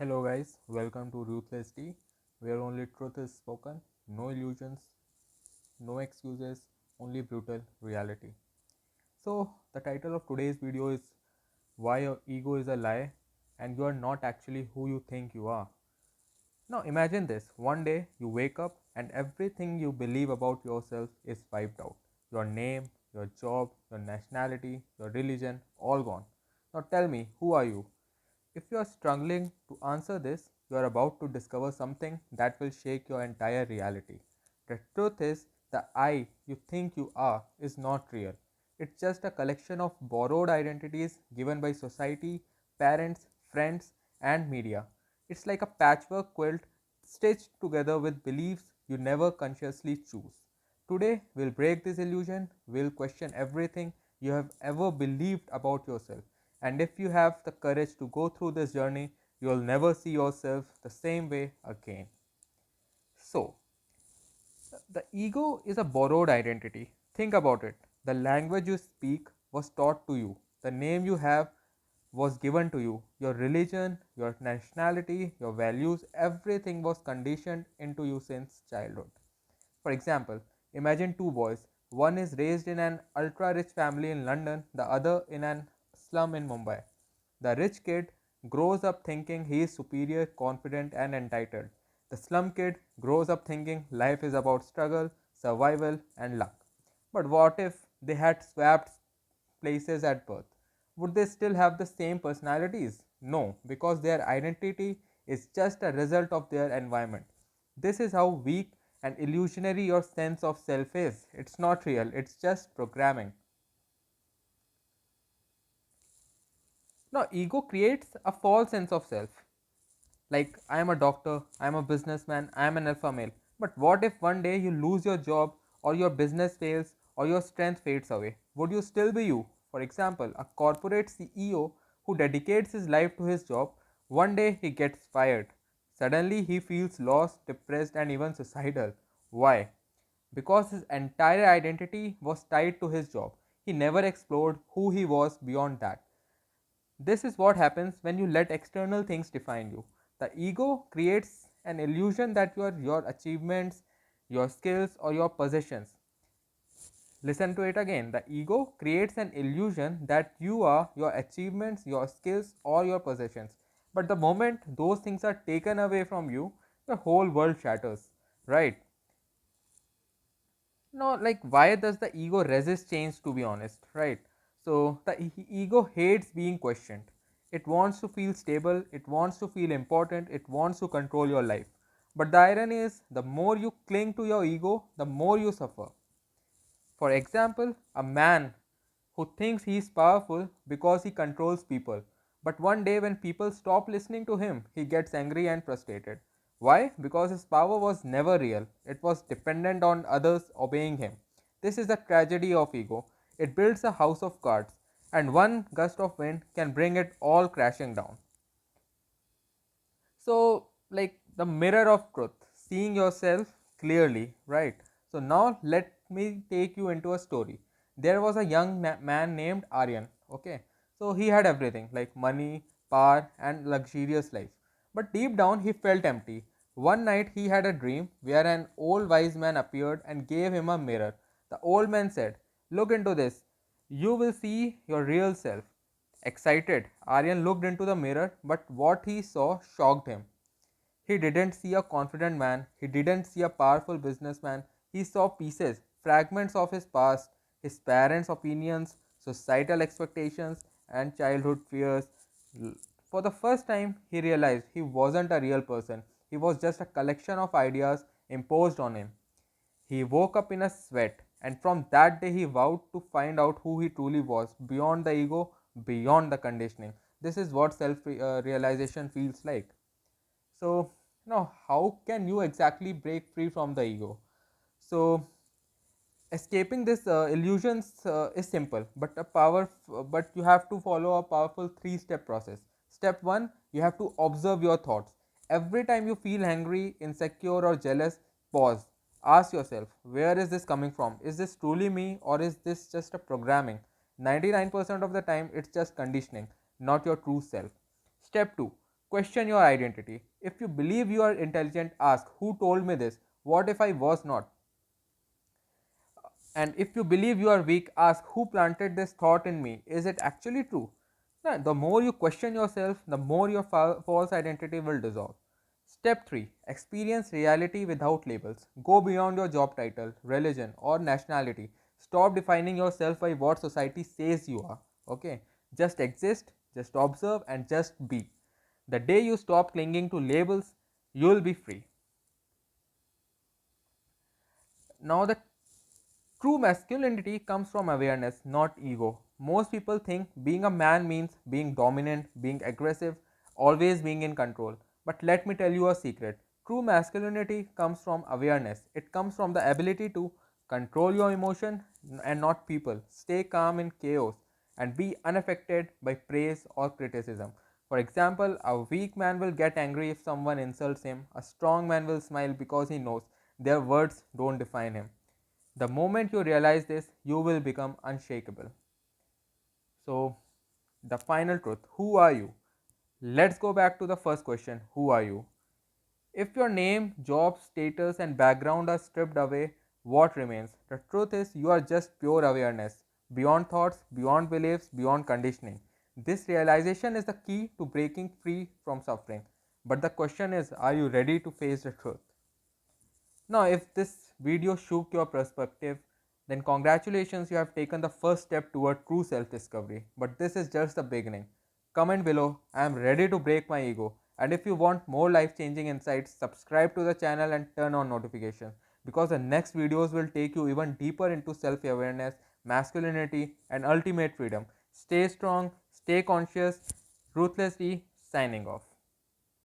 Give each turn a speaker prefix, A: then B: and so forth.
A: Hello, guys, welcome to Ruthless Tea, where only truth is spoken, no illusions, no excuses, only brutal reality. So, the title of today's video is Why Your Ego is a Lie and You Are Not Actually Who You Think You Are. Now, imagine this one day you wake up and everything you believe about yourself is wiped out. Your name, your job, your nationality, your religion, all gone. Now, tell me, who are you? If you are struggling to answer this, you are about to discover something that will shake your entire reality. The truth is, the I you think you are is not real. It's just a collection of borrowed identities given by society, parents, friends, and media. It's like a patchwork quilt stitched together with beliefs you never consciously choose. Today, we'll break this illusion, we'll question everything you have ever believed about yourself. And if you have the courage to go through this journey, you'll never see yourself the same way again. So, the ego is a borrowed identity. Think about it. The language you speak was taught to you, the name you have was given to you, your religion, your nationality, your values, everything was conditioned into you since childhood. For example, imagine two boys. One is raised in an ultra rich family in London, the other in an slum in Mumbai. The rich kid grows up thinking he is superior, confident, and entitled. The slum kid grows up thinking life is about struggle, survival, and luck. But what if they had swapped places at birth? Would they still have the same personalities? No, because their identity is just a result of their environment. This is how weak and illusionary your sense of self is. It's not real, it's just programming. Now, ego creates a false sense of self. Like, I am a doctor, I am a businessman, I am an alpha male. But what if one day you lose your job, or your business fails, or your strength fades away? Would you still be you? For example, a corporate CEO who dedicates his life to his job, one day he gets fired. Suddenly he feels lost, depressed, and even suicidal. Why? Because his entire identity was tied to his job. He never explored who he was beyond that. This is what happens when you let external things define you. The ego creates an illusion that your achievements, your skills, or your possessions. Listen to it again. The ego creates an illusion that you are your achievements, your skills, or your possessions. But the moment those things are taken away from you, the whole world shatters, right? No, like, why does the ego resist change, to be honest, right? So the ego hates being questioned. It wants to feel stable, it wants to feel important, it wants to control your life. But the irony is, the more you cling to your ego, the more you suffer. For example, a man who thinks he is powerful because he controls people. But one day, when people stop listening to him, he gets angry and frustrated. Why? Because his power was never real, it was dependent on others obeying him. This is the tragedy of ego. It builds a house of cards, and one gust of wind can bring it all crashing down. So, like the mirror of truth, seeing yourself clearly, right? So, now let me take you into a story. There was a young man named Aryan, okay? So, he had everything like money, power, and luxurious life. But deep down, he felt empty. One night, he had a dream where an old wise man appeared and gave him a mirror. The old man said, "Look into this. You will see your real self." Excited, Aryan looked into the mirror, but what he saw shocked him. He didn't see a confident man, he didn't see a powerful businessman, he saw pieces, fragments of his past, his parents' opinions, societal expectations, and childhood fears. For the first time, he realized he wasn't a real person, he was just a collection of ideas imposed on him. He woke up in a sweat, and from that day he vowed to find out who he truly was, beyond the ego, beyond the conditioning. This is what self realization feels like. So, now how can you exactly break free from the ego? So, escaping this illusions is simple, but but you have to follow a powerful three-step process. Step 1, you have to observe your thoughts. Every time you feel angry, insecure, or jealous, pause. Ask yourself, where is this coming from? Is this truly me, or is this just a programming? 99% of the time it's just conditioning, not your true self. Step 2, Question your identity. If you believe you are intelligent, ask, who told me this? What if I was not? And if you believe you are weak, ask, who planted this thought in me? Is it actually true? Now, the more you question yourself, the more your false identity will dissolve. Step 3. Experience reality without labels. Go beyond your job title, religion, or nationality. Stop defining yourself by what society says you are. Okay? Just exist, just observe, and just be. The day you stop clinging to labels, you will be free. Now, the true masculinity comes from awareness, not ego. Most people think being a man means being dominant, being aggressive, always being in control. But let me tell you a secret. True masculinity comes from awareness. It comes from the ability to control your emotion and not people. Stay calm in chaos and be unaffected by praise or criticism. For example, a weak man will get angry if someone insults him. A strong man will smile because he knows their words don't define him. The moment you realize this, you will become unshakable. So, the final truth, who are you? Let's go back to the first question, who are you? If your name, job, status, and background are stripped away, what remains? The truth is, you are just pure awareness, beyond thoughts, beyond beliefs, beyond conditioning. This realization is the key to breaking free from suffering. But the question is, are you ready to face the truth? Now, if this video shook your perspective, then congratulations, you have taken the first step toward true self discovery. But this is just the beginning. Comment below, I am ready to break my ego. And if you want more life changing insights, subscribe to the channel and turn on notifications because the next videos will take you even deeper into self awareness, masculinity, and ultimate freedom. Stay strong, stay conscious, ruthlessly signing off.